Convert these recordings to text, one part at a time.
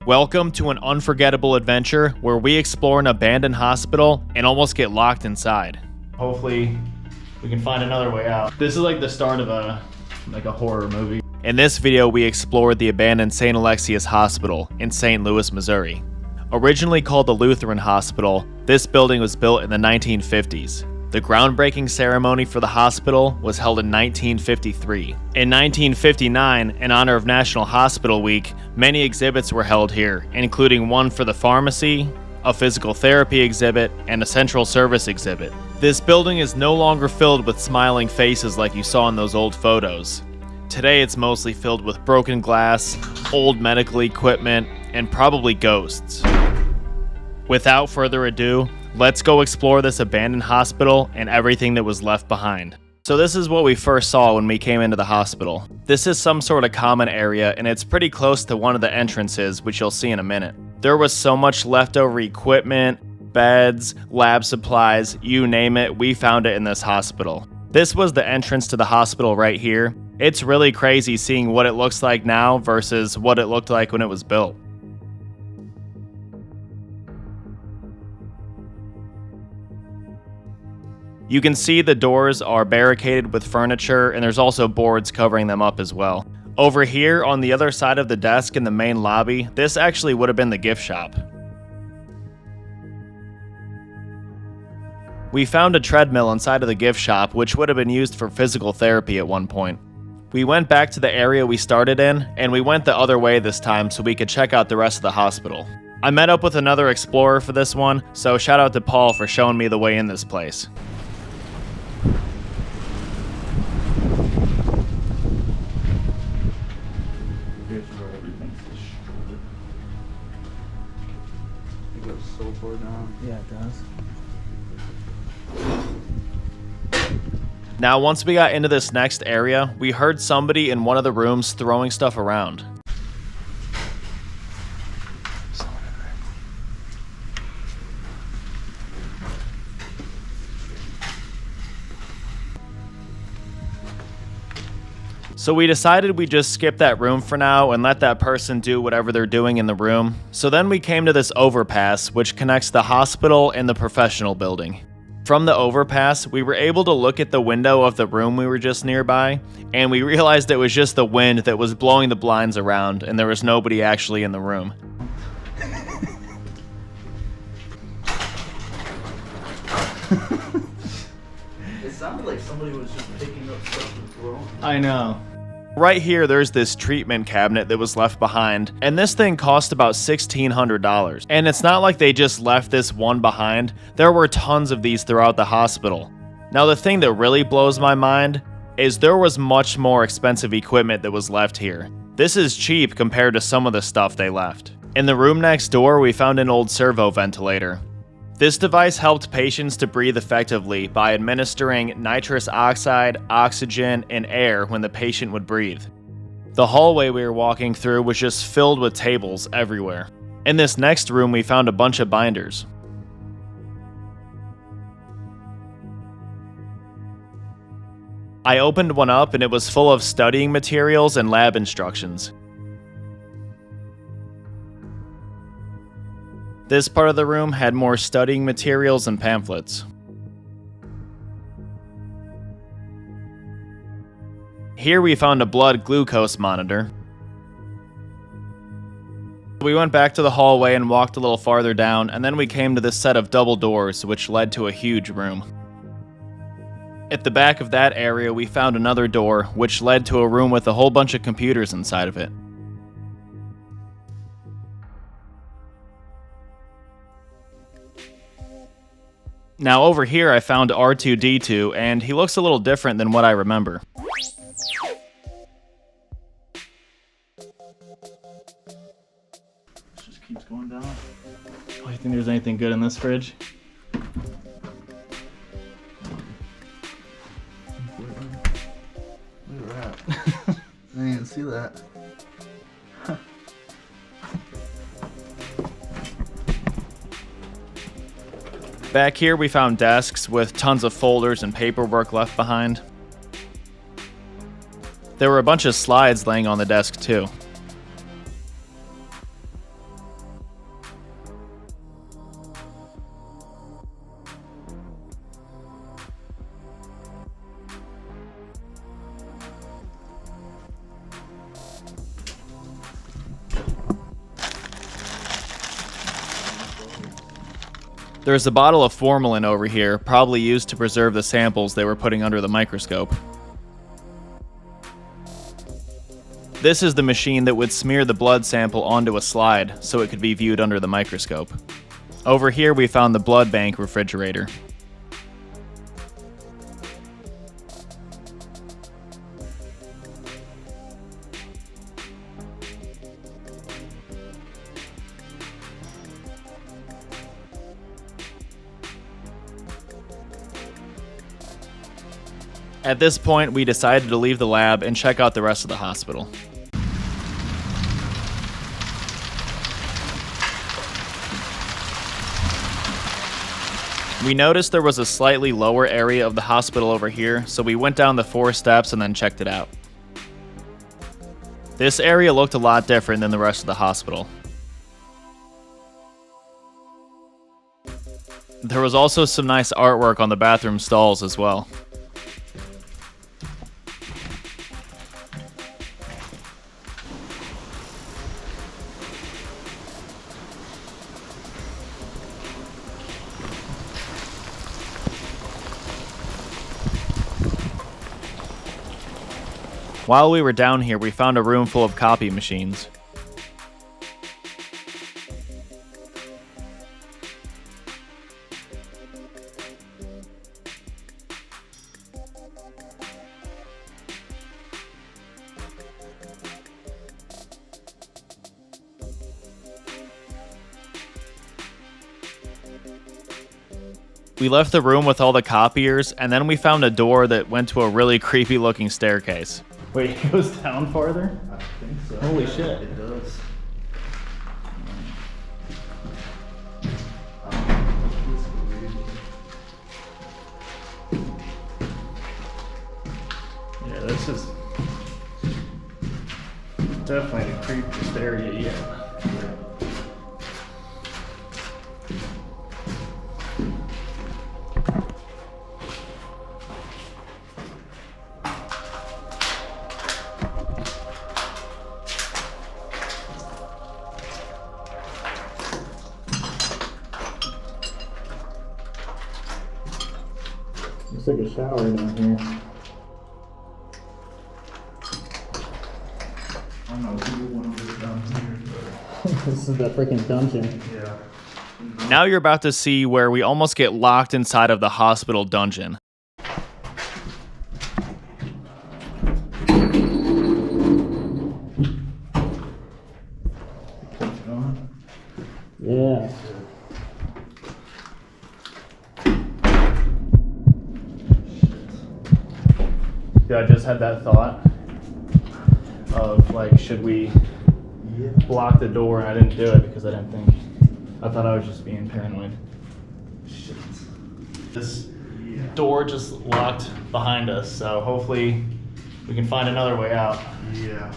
Welcome to an unforgettable adventure where we explore an abandoned hospital and almost get locked inside. Hopefully, we can find another way out. This is like the start of a horror movie. In this video, we explored the abandoned St. Alexius Hospital in St. Louis, Missouri. Originally called the Lutheran Hospital, this building was built in the 1950s. The groundbreaking ceremony for the hospital was held in 1953. In 1959, in honor of National Hospital Week, many exhibits were held here, including one for the pharmacy, a physical therapy exhibit, and a central service exhibit. This building is no longer filled with smiling faces like you saw in those old photos. Today it's mostly filled with broken glass, old medical equipment, and probably ghosts. Without further ado, let's go explore this abandoned hospital and everything that was left behind. So this is what we first saw when we came into the hospital. This is some sort of common area, and it's pretty close to one of the entrances, which you'll see in a minute. There was so much leftover equipment, beds, lab supplies, you name it, we found it in this hospital. This was the entrance to the hospital right here. It's really crazy seeing what it looks like now versus what it looked like when it was built. You can see the doors are barricaded with furniture, and there's also boards covering them up as well. Over here on the other side of the desk in the main lobby, this actually would have been the gift shop. We found a treadmill inside of the gift shop, which would have been used for physical therapy at one point. We went back to the area we started in, and we went the other way this time so we could check out the rest of the hospital. I met up with another explorer for this one, so shout out to Paul for showing me the way in this place. So far down. Yeah, it does. Now, once we got into this next area, we heard somebody in one of the rooms throwing stuff around. So we decided we'd just skip that room for now and let that person do whatever they're doing in the room. So then we came to this overpass, which connects the hospital and the professional building. From the overpass, we were able to look at the window of the room we were just nearby, and we realized it was just the wind that was blowing the blinds around, and there was nobody actually in the room. It sounded like somebody was just picking up stuff and throwing. I know. Right here, there's this treatment cabinet that was left behind, and this thing cost about $1,600. And it's not like they just left this one behind. There were tons of these throughout the hospital. Now, the thing that really blows my mind is there was much more expensive equipment that was left here. This is cheap compared to some of the stuff they left. In the room next door, we found an old servo ventilator. This device helped patients to breathe effectively by administering nitrous oxide, oxygen, and air when the patient would breathe. The hallway we were walking through was just filled with tables everywhere. In this next room, we found a bunch of binders. I opened one up and it was full of studying materials and lab instructions. This part of the room had more studying materials and pamphlets. Here we found a blood glucose monitor. We went back to the hallway and walked a little farther down, and then we came to this set of double doors, which led to a huge room. At the back of that area, we found another door, which led to a room with a whole bunch of computers inside of it. Now over here I found R2-D2, and he looks a little different than what I remember. This just keeps going down. Oh, you think there's anything good in this fridge? Look at that. I didn't even see that. Back here we found desks with tons of folders and paperwork left behind. There were a bunch of slides laying on the desk too. There's a bottle of formalin over here, probably used to preserve the samples they were putting under the microscope. This is the machine that would smear the blood sample onto a slide so it could be viewed under the microscope. Over here we found the blood bank refrigerator. At this point, we decided to leave the lab and check out the rest of the hospital. We noticed there was a slightly lower area of the hospital over here, so we went down the 4 steps and then checked it out. This area looked a lot different than the rest of the hospital. There was also some nice artwork on the bathroom stalls as well. While we were down here, we found a room full of copy machines. We left the room with all the copiers, and then we found a door that went to a really creepy looking staircase. Wait, it goes down farther? I think so. Holy Yeah, shit. It does. Yeah, this is definitely the creepiest area yet. Looks like a shower down here. I don't know who one was down here, but This is the freaking dungeon. yeah. Now you're about to see where we almost get locked inside of the hospital dungeon. Yeah. Yeah, I just had that thought of like, should we block the door? And I didn't do it because I thought I was just being paranoid. Shit. This door just locked behind us, so hopefully we can find another way out. Yeah.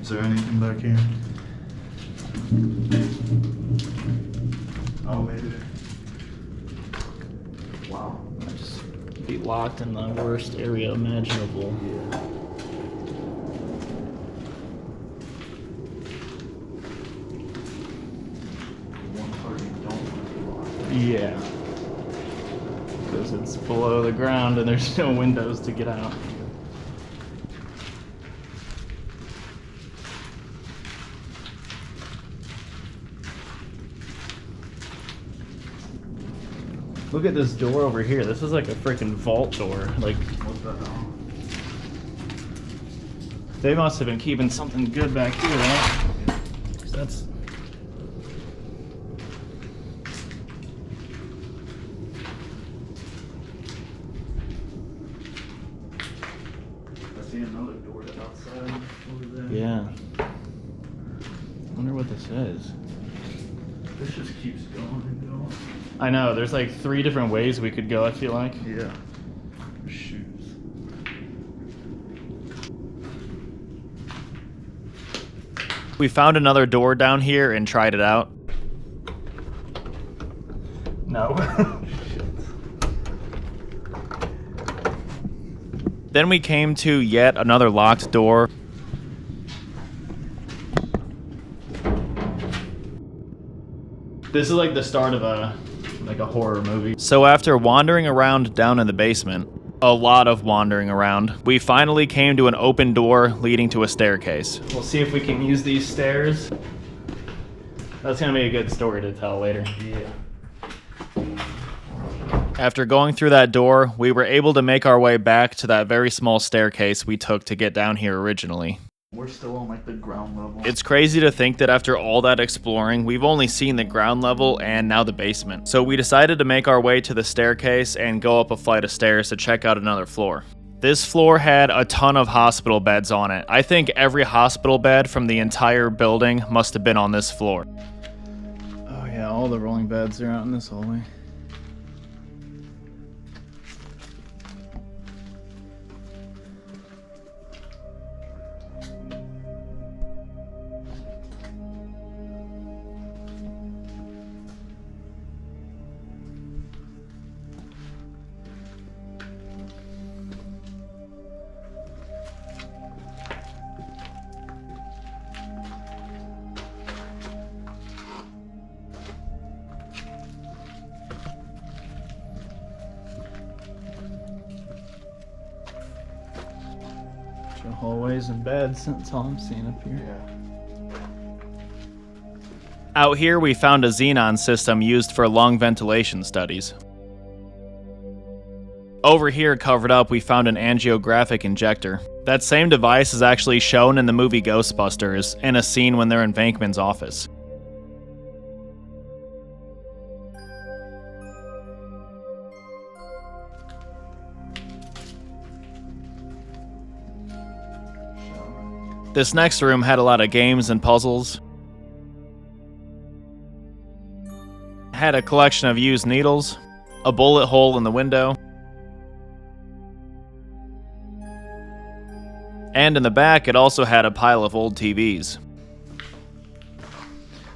Is there anything back here? Oh, maybe. Wow. Just be locked in the worst area imaginable. Yeah. One part you don't want to be locked. Yeah. Because it's below the ground and there's no windows to get out. Look at this door over here. This is like a freaking vault door. Like, What the hell? they must have been keeping something good back here, right? 'Cause that's... I see another door to outside over there. Yeah. Wonder what this is. This just keeps going and going. I know, there's like 3 different ways we could go, I feel like. Yeah. Shoes. We found another door down here and tried it out. No. Then we came to yet another locked door. This is like the start of a like a horror movie. So after wandering around down in the basement, a lot of wandering around, we finally came to an open door leading to a staircase. We'll see if we can use these stairs. That's gonna be a good story to tell later. Yeah. After going through that door, we were able to make our way back to that very small staircase we took to get down here originally. We're still on like the ground level. It's crazy to think that after all that exploring, we've only seen the ground level and now the basement. So we decided to make our way to the staircase and go up a flight of stairs to check out another floor. This floor had a ton of hospital beds on it. I think every hospital bed from the entire building must have been on this floor. Oh yeah, all the rolling beds are out in this hallway. Hallways and beds, that's all I'm seeing up here. Yeah. Out here we found a xenon system used for lung ventilation studies. Over here covered up we found an angiographic injector. That same device is actually shown in the movie Ghostbusters in a scene when they're in Venkman's office. This next room had a lot of games and puzzles. Had a collection of used needles, a bullet hole in the window, and in the back it also had a pile of old TVs.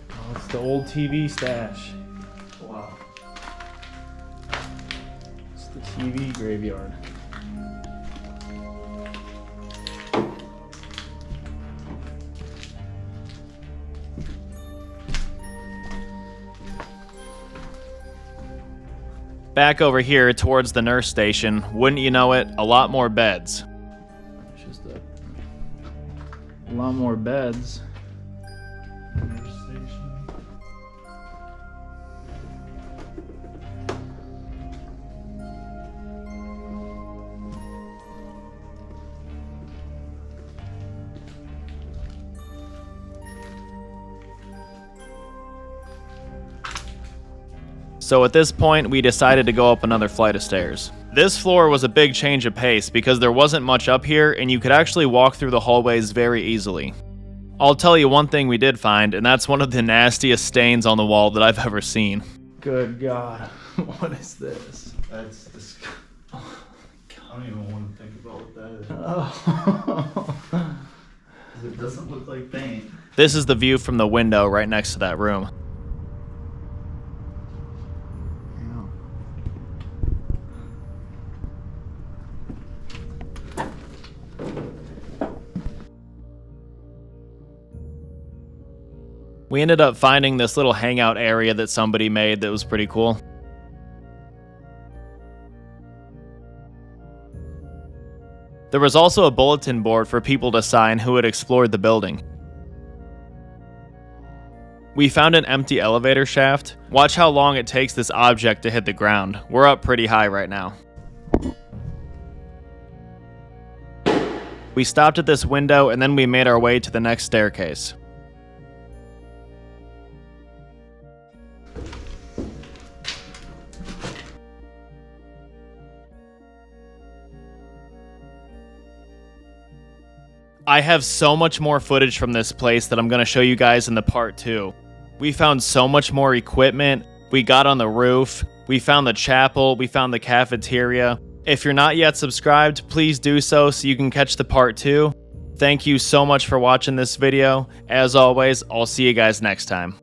Oh, it's the old TV stash. Wow. It's the TV graveyard. Back over here towards the nurse station, wouldn't you know it, a lot more beds. It's just a lot more beds. Nurse station. So at this point, we decided to go up another flight of stairs. This floor was a big change of pace because there wasn't much up here and you could actually walk through the hallways very easily. I'll tell you one thing we did find, and that's one of the nastiest stains on the wall that I've ever seen. Good God, what is this? That's disgusting. I don't even want to think about what that is. Oh. It doesn't look like paint. This is the view from the window right next to that room. We ended up finding this little hangout area that somebody made that was pretty cool. There was also a bulletin board for people to sign who had explored the building. We found an empty elevator shaft. Watch how long it takes this object to hit the ground. We're up pretty high right now. We stopped at this window and then we made our way to the next staircase. I have so much more footage from this place that I'm going to show you guys in the part 2. We found so much more equipment, we got on the roof, we found the chapel, we found the cafeteria. If you're not yet subscribed, please do so you can catch the part 2. Thank you so much for watching this video. As always, I'll see you guys next time.